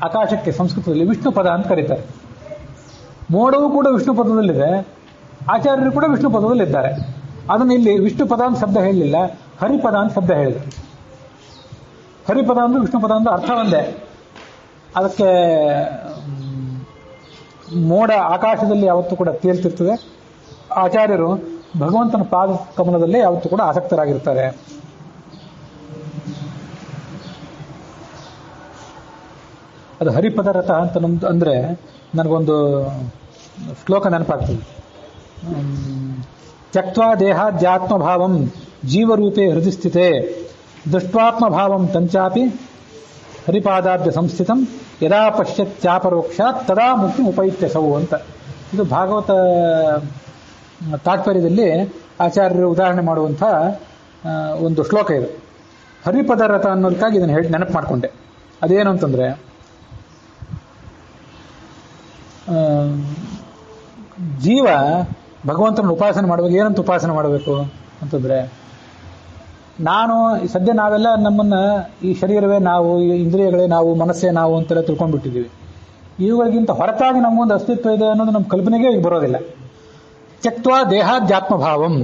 ಆಕಾಶಕ್ಕೆ ಸಂಸ್ಕೃತದಲ್ಲಿ ವಿಷ್ಣು ಪದ ಅಂತ ಕರೀತಾರೆ. ಮೋಡವೂ ಕೂಡ ವಿಷ್ಣು ಪದದಲ್ಲಿದೆ, ಆಚಾರ್ಯರು ಕೂಡ ವಿಷ್ಣು ಪದದಲ್ಲಿದ್ದಾರೆ. ಅದನ್ನು ಇಲ್ಲಿ ವಿಷ್ಣು ಪದ ಅಂತ ಶಬ್ದ ಹೇಳಲಿಲ್ಲ, ಹರಿಪದ ಅಂತ ಶಬ್ದ ಹೇಳಿದರು. ಹರಿಪದ ಅಂದ್ರೆ ವಿಷ್ಣು ಪದ ಅಂದ್ರೆ ಅರ್ಥ ಒಂದೇ. ಅದಕ್ಕೆ ಮೋಡ ಆಕಾಶದಲ್ಲಿ ಯಾವತ್ತೂ ಕೂಡ ತೇಲ್ತಿರ್ತದೆ. ಆಚಾರ್ಯರು ಭಗವಂತನ ಪಾದ ಕಮಲದಲ್ಲೇ ಯಾವತ್ತೂ ಕೂಡ ಆಸಕ್ತರಾಗಿರ್ತಾರೆ. ಅದು ಹರಿಪದ ರಥ ಅಂತ ಅಂದ್ರೆ ನನಗೊಂದು ಶ್ಲೋಕ ನೆನಪಾಗ್ತದೆ. ತ್ಯಕ್ತ್ವಾ ದೇಹಾಧ್ಯಾತ್ಮಭಾವಂ ಜೀವರೂಪೇ ಹೃದಯ ಸ್ಥಿತೆ ದೃಷ್ಟ್ವಾತ್ಮಭಾವಂ ತಂಚಾಪಿ ಹರಿಪಾದಾಬ್ಜ ಸಂಸ್ಥಿತಂ ಯದಾ ಪಶ್ಯತ್ಯಾಪರೋಕ್ಷಾತ್ ತದಾ ಮುಕ್ತಿ ಉಪೈತ್ಯಸವು ಅಂತ. ಇದು ಭಾಗವತ ತಾತ್ಪರ್ಯದಲ್ಲಿ ಆಚಾರ್ಯರು ಉದಾಹರಣೆ ಮಾಡುವಂಥ ಒಂದು ಶ್ಲೋಕ ಇದು. ಹರಿಪದ ರಥ ಅನ್ನೋದಕ್ಕಾಗಿ ಇದನ್ನು ಹೇಳಿ ನೆನಪು ಮಾಡಿಕೊಂಡೆ. ಅದೇನು ಅಂತಂದ್ರೆ, ಜೀವ ಭಗವಂತನ ಉಪಾಸನೆ ಮಾಡುವಾಗ ಏನಂತ ಉಪಾಸನೆ ಮಾಡಬೇಕು ಅಂತಂದ್ರೆ, ನಾನು ಸದ್ಯ ನಾವೆಲ್ಲ ನಮ್ಮನ್ನ ಈ ಶರೀರವೇ ನಾವು, ಈ ಇಂದ್ರಿಯಗಳೇ ನಾವು, ಮನಸ್ಸೇ ನಾವು ಅಂತೆಲ್ಲ ತಿಳ್ಕೊಂಡ್ಬಿಟ್ಟಿದ್ದೀವಿ. ಇವುಗಳಿಗಿಂತ ಹೊರತಾಗಿ ನಮಗೊಂದು ಅಸ್ತಿತ್ವ ಇದೆ ಅನ್ನೋದು ನಮ್ಮ ಕಲ್ಪನೆಗೆ ಈಗ ಬರೋದಿಲ್ಲ. ತ್ಯಕ್ತ್ವಾ ದೇಹಾಧ್ಯಾತ್ಮಭಾವಂ,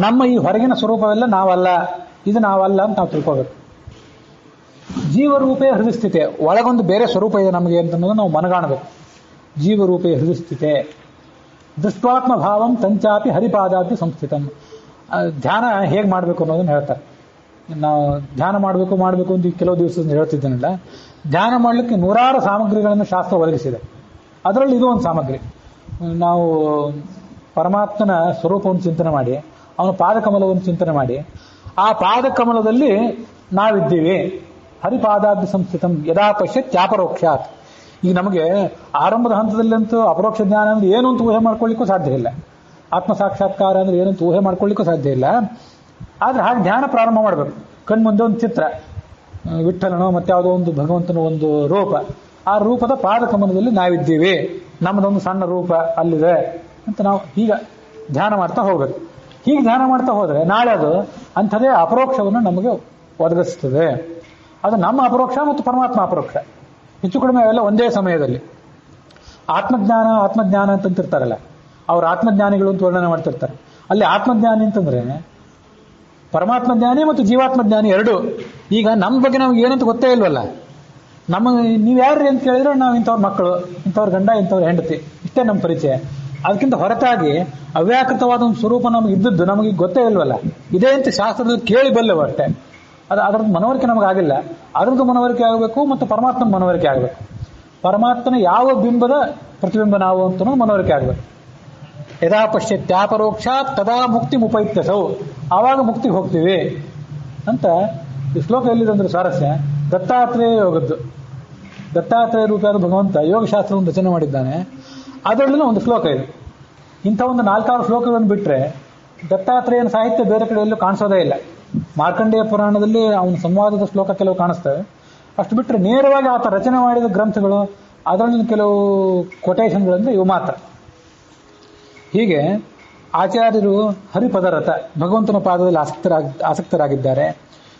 ನಮ್ಮ ಈ ಹೊರಗಿನ ಸ್ವರೂಪವೆಲ್ಲ ನಾವಲ್ಲ, ಇದು ನಾವಲ್ಲ ಅಂತ ನಾವು ತಿಳ್ಕೋಬೇಕು. ಜೀವರೂಪೇ ಹೃದಯ ಸ್ಥಿತಿ, ಒಳಗೊಂದು ಬೇರೆ ಸ್ವರೂಪ ಇದೆ ನಮಗೆ ಅಂತನ್ನೋದು ನಾವು ಮನಗಾಣಬೇಕು. ಜೀವರೂಪೇ ಹೃದಯ ಸ್ಥಿತಿ ದೃಷ್ಟ್ವಾತ್ಮ ಭಾವಂ ತಂಚಾಪಿ ಹರಿಪಾದಾಬ್ಜ ಸಂಸ್ಥಿತಂ. ಧ್ಯಾನ ಹೇಗೆ ಮಾಡಬೇಕು ಅನ್ನೋದನ್ನ ಹೇಳ್ತಾರೆ. ನಾವು ಧ್ಯಾನ ಮಾಡಬೇಕು ಅಂತ ಕೆಲವು ದಿವಸದಿಂದ ಹೇಳ್ತಿದ್ದೇನಲ್ಲ, ಧ್ಯಾನ ಮಾಡಲಿಕ್ಕೆ ನೂರಾರು ಸಾಮಗ್ರಿಗಳನ್ನು ಶಾಸ್ತ್ರ ಒದಗಿಸಿದೆ. ಅದರಲ್ಲಿ ಇದು ಒಂದು ಸಾಮಗ್ರಿ. ನಾವು ಪರಮಾತ್ಮನ ಸ್ವರೂಪವನ್ನು ಚಿಂತನೆ ಮಾಡಿ, ಅವನ ಪಾದಕಮಲವನ್ನು ಚಿಂತನೆ ಮಾಡಿ, ಆ ಪಾದಕಮಲದಲ್ಲಿ ನಾವಿದ್ದೀವಿ. ಹರಿಪಾದಾಬ್ಜ ಸಂಸ್ಥಿತಂ ಯದಾ ಪಶ್ಯತ್ ತ್ಯಾಪರೋಕ್ಷಾತ್. ಈಗ ನಮಗೆ ಆರಂಭದ ಹಂತದಲ್ಲಂತೂ ಅಪರೋಕ್ಷ ಜ್ಞಾನ ಅಂದ್ರೆ ಏನು ಅಂತ ಊಹೆ ಮಾಡ್ಕೊಳ್ಳಿಕ್ಕೂ ಸಾಧ್ಯ ಇಲ್ಲ. ಆತ್ಮ ಸಾಕ್ಷಾತ್ಕಾರ ಅಂದ್ರೆ ಏನಂತ ಊಹೆ ಮಾಡ್ಕೊಳ್ಳಿಕ್ಕೂ ಸಾಧ್ಯ ಇಲ್ಲ. ಆದ್ರೆ ಹಾಗೆ ಧ್ಯಾನ ಪ್ರಾರಂಭ ಮಾಡಬೇಕು. ಕಣ್ಮುಂದೆ ಒಂದು ಚಿತ್ರ, ವಿಠಲನೋ ಮತ್ತೆ ಯಾವುದೋ ಒಂದು ಭಗವಂತನ ಒಂದು ರೂಪ, ಆ ರೂಪದ ಪಾದಕಮಲದಲ್ಲಿ ನಾವಿದ್ದೀವಿ, ನಮ್ಮದೊಂದು ಸಣ್ಣ ರೂಪ ಅಲ್ಲಿದೆ ಅಂತ ನಾವು ಹೀಗೆ ಧ್ಯಾನ ಮಾಡ್ತಾ ಹೋಗ್ಬೇಕು. ಹೀಗೆ ಧ್ಯಾನ ಮಾಡ್ತಾ ಹೋದ್ರೆ ನಾಳೆ ಅದು ಅಂಥದೇ ಅಪರೋಕ್ಷವನ್ನು ನಮಗೆ ಒದಗಿಸ್ತದೆ. ಅದು ನಮ್ಮ ಅಪರೋಕ್ಷ ಮತ್ತು ಪರಮಾತ್ಮ ಅಪರೋಕ್ಷ, ಹೆಚ್ಚು ಕಡಿಮೆ ಅವೆಲ್ಲ ಒಂದೇ ಸಮಯದಲ್ಲಿ. ಆತ್ಮಜ್ಞಾನ ಅಂತಂತಿರ್ತಾರಲ್ಲ, ಅವ್ರು ಆತ್ಮಜ್ಞಾನಿಗಳು ಅಂತ ವರ್ಣನೆ ಮಾಡ್ತಿರ್ತಾರೆ. ಅಲ್ಲಿ ಆತ್ಮಜ್ಞಾನಿ ಅಂತಂದ್ರೆ ಪರಮಾತ್ಮ ಜ್ಞಾನಿ ಮತ್ತು ಜೀವಾತ್ಮ ಜ್ಞಾನಿ ಎರಡು. ಈಗ ನಮ್ಮ ಬಗ್ಗೆ ನಮ್ಗೆ ಏನಂತ ಗೊತ್ತೇ ಇಲ್ವಲ್ಲ. ನೀವು ಯಾರ್ರಿ ಅಂತ ಕೇಳಿದ್ರೆ ನಾವು ಇಂಥವ್ರ ಮಕ್ಕಳು, ಇಂಥವ್ರ ಗಂಡ, ಇಂಥವ್ರ ಹೆಂಡತಿ, ಇಷ್ಟೇ ನಮ್ಮ ಪರಿಚಯ. ಅದಕ್ಕಿಂತ ಹೊರತಾಗಿ ಅವ್ಯಾಕೃತವಾದ ಒಂದು ಸ್ವರೂಪ ನಮಗೆ ಇದ್ದದ್ದು ನಮಗೆ ಗೊತ್ತೇ ಇಲ್ವಲ್ಲ. ಇದೇ ಅಂತ ಶಾಸ್ತ್ರದಲ್ಲಿ ಕೇಳಿ ಬಲ್ಲೆವು ಅಷ್ಟೇ. ಅದರದ್ದು ಮನವರಿಕೆ ನಮಗಾಗಿಲ್ಲ. ಅದ್ರದ್ದು ಮನವರಿಕೆ ಆಗಬೇಕು ಮತ್ತು ಪರಮಾತ್ಮನ ಮನವರಿಕೆ ಆಗಬೇಕು. ಪರಮಾತ್ಮನ ಯಾವ ಬಿಂಬದ ಪ್ರತಿಬಿಂಬ ನಾವು ಅಂತನೂ ಮನವರಿಕೆ ಆಗಬೇಕು. ಯದಾ ಪಶ್ಯತ್ಯಾಪರೋಕ್ಷಾತ್ ತದಾ ಮುಕ್ತಿ ಉಪೈತ್ಯಸೌ, ಆವಾಗ ಮುಕ್ತಿಗೆ ಹೋಗ್ತೀವಿ ಅಂತ ಈ ಶ್ಲೋಕ ಎಲ್ಲಿದಂದ್ರೆ ಸ್ವಾರಸ್ಯ. ದತ್ತಾತ್ರೇಯ ಯೋಗದ್ದು, ದತ್ತಾತ್ರೇಯ ರೂಪಿಯಾದ ಭಗವಂತ ಯೋಗಶಾಸ್ತ್ರವನ್ನು ರಚನೆ ಮಾಡಿದ್ದಾನೆ. ಅದರಲ್ಲೂ ಒಂದು ಶ್ಲೋಕ ಇದೆ. ಇಂಥ ಒಂದು 4-6 ಶ್ಲೋಕಗಳನ್ನು ಬಿಟ್ಟರೆ ದತ್ತಾತ್ರೇಯನ ಸಾಹಿತ್ಯ ಬೇರೆ ಕಡೆ ಎಲ್ಲೂ ಕಾಣಿಸೋದೇ ಇಲ್ಲ. ಮಾರ್ಕಂಡೇಯ ಪುರಾಣದಲ್ಲಿ ಅವನ ಸಂವಾದದ ಶ್ಲೋಕ ಕೆಲವು ಕಾಣಿಸ್ತವೆ. ಅಷ್ಟು ಬಿಟ್ಟರೆ ನೇರವಾಗಿ ಆತ ರಚನೆ ಮಾಡಿದ ಗ್ರಂಥಗಳು, ಅದರಲ್ಲಿ ಕೆಲವು ಕೊಟೇಶನ್ಗಳಂದ್ರೆ ಇವು ಮಾತ್ರ. ಹೀಗೆ ಆಚಾರ್ಯರು ಹರಿಪದರಥ ಭಗವಂತನ ಪಾದದಲ್ಲಿ ಆಸಕ್ತರಾಗಿದ್ದಾರೆ.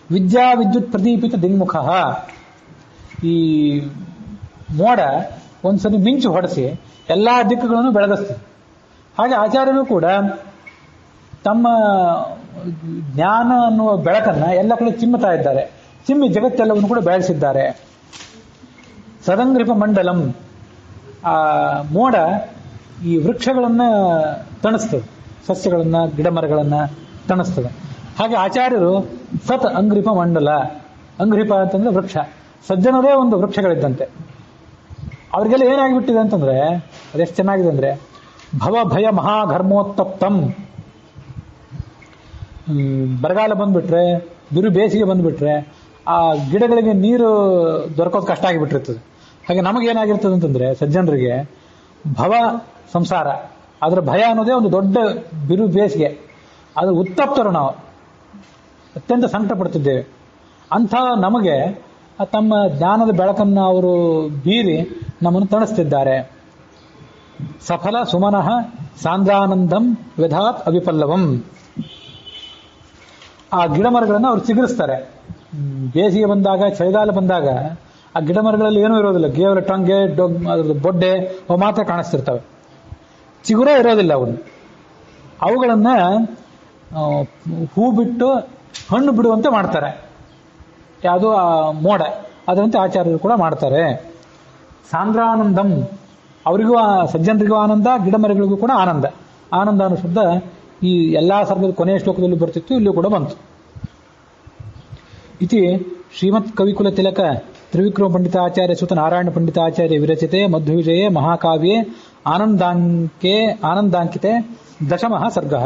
ವಿದ್ಯಾ ವಿದ್ಯುತ್ ಪ್ರದೀಪಿತ ದಿಗ್ಮುಖ, ಈ ಮೋಡ ಒಂದ್ಸರಿ ಮಿಂಚು ಹೊಡೆಸಿ ಎಲ್ಲಾ ದಿಕ್ಕುಗಳನ್ನು ಬೆಳಗಿಸ್ತದೆ. ಹಾಗೆ ಆಚಾರ್ಯರು ಕೂಡ ತಮ್ಮ ಜ್ಞಾನ ಅನ್ನುವ ಬೆಳಕನ್ನ ಎಲ್ಲ ಕಡೆ ಚಿಮ್ಮುತ್ತಾ ಇದ್ದಾರೆ. ಚಿಮ್ಮಿ ಜಗತ್ತೆಲ್ಲವನ್ನು ಕೂಡ ಬೆಳೆಸಿದ್ದಾರೆ. ಸದಂಗ್ರಿಪ ಮಂಡಲಂ, ಆ ಮೋಡ ಈ ವೃಕ್ಷಗಳನ್ನ ತಣಿಸ್ತದೆ, ಸಸ್ಯಗಳನ್ನ ಗಿಡಮರಗಳನ್ನ ತಣಿಸ್ತದೆ. ಹಾಗೆ ಆಚಾರ್ಯರು ಸತ್ ಅಂಗ್ರಿಪ ಮಂಡಲ, ಅಂಗ್ರಿಪ ಅಂತಂದ್ರೆ ವೃಕ್ಷ, ಸಜ್ಜನರೇ ಒಂದು ವೃಕ್ಷಗಳಿದ್ದಂತೆ. ಅವ್ರಿಗೆಲ್ಲ ಏನಾಗಿಬಿಟ್ಟಿದೆ ಅಂತಂದ್ರೆ ಅದೆಷ್ಟು ಚೆನ್ನಾಗಿದೆ ಅಂದ್ರೆ ಭವ ಭಯ ಮಹಾಘರ್ಮೋತ್ತಪ್ತಂ. ಬರಗಾಲ ಬಂದ್ಬಿಟ್ರೆ, ಬಿರು ಬೇಸಿಗೆ ಬಂದ್ಬಿಟ್ರೆ ಆ ಗಿಡಗಳಿಗೆ ನೀರು ದೊರಕೋದು ಕಷ್ಟ ಆಗಿಬಿಟ್ಟಿರ್ತದೆ. ಹಾಗೆ ನಮಗೇನಾಗಿರ್ತದೆ ಅಂತಂದ್ರೆ ಸಜ್ಜನರಿಗೆ ಭವ ಸಂಸಾರ, ಅದರ ಭಯ ಅನ್ನೋದೇ ಒಂದು ದೊಡ್ಡ ಬಿರು ಬೇಸಿಗೆ. ಅದು ಉತ್ತಪ್ತರು, ನಾವು ಅತ್ಯಂತ ಸಂಕಟ ಪಡ್ತಿದ್ದೇವೆ. ಅಂಥ ನಮಗೆ ತಮ್ಮ ಜ್ಞಾನದ ಬೆಳಕನ್ನು ಅವರು ಬೀರಿ ನಮ್ಮನ್ನು ತಣಿಸ್ತಿದ್ದಾರೆ. ಸಫಲ ಸುಮನಃ ಸಾಂದ್ರಾನಂದಂ ವ್ಯಧಾತ್ ಅವಿಪಲ್ಲವಂ. ಆ ಗಿಡ ಮರಗಳನ್ನು ಅವ್ರು ಚಿಗುರಿಸ್ತಾರೆ. ಬೇಸಿಗೆ ಬಂದಾಗ, ಚಳಿಗಾಲ ಬಂದಾಗ ಆ ಗಿಡ ಮರಗಳಲ್ಲಿ ಏನೂ ಇರೋದಿಲ್ಲ, ಕೇವಲ ಟೊಂಗೆ ಬೊಡ್ಡೆ ಅವು ಮಾತ್ರ ಕಾಣಿಸ್ತಿರ್ತವೆ, ಚಿಗುರೇ ಇರೋದಿಲ್ಲ. ಅವುಗಳನ್ನ ಹೂ ಬಿಟ್ಟು ಹಣ್ಣು ಬಿಡುವಂತೆ ಮಾಡ್ತಾರೆ. ಯಾವುದು ಆ ಮೋಡ, ಅದರಂತೆ ಆಚಾರ್ಯರು ಕೂಡ ಮಾಡ್ತಾರೆ. ಸಾಂದ್ರಾನಂದಂ, ಅವರಿಗೂ ಸಜ್ಜನರಿಗೂ ಆನಂದ, ಗಿಡ ಮರಗಳಿಗೂ ಕೂಡ ಆನಂದ. ಆನಂದ ಅನ್ನೋ ಶಬ್ದ ಈ ಎಲ್ಲಾ ಸರ್ಗದ ಕೊನೆಯ ಶ್ಲೋಕದಲ್ಲೂ ಬರ್ತಿತ್ತು, ಇಲ್ಲೂ ಕೂಡ ಬಂತು. ಇತಿ ಶ್ರೀಮತ್ ಕವಿಕುಲ ತಿಲಕ ತ್ರಿವಿಕ್ರಮ ಪಂಡಿತಾಚಾರ್ಯ ಸುತ ನಾರಾಯಣ ಪಂಡಿತಾಚಾರ್ಯ ವಿರಚಿತೆ ಮಧ್ವವಿಜಯೇ ಮಹಾಕಾವ್ಯೆ ಆನಂದಾಂಕಿತೆ ದಶಮಃ ಸರ್ಗಃ.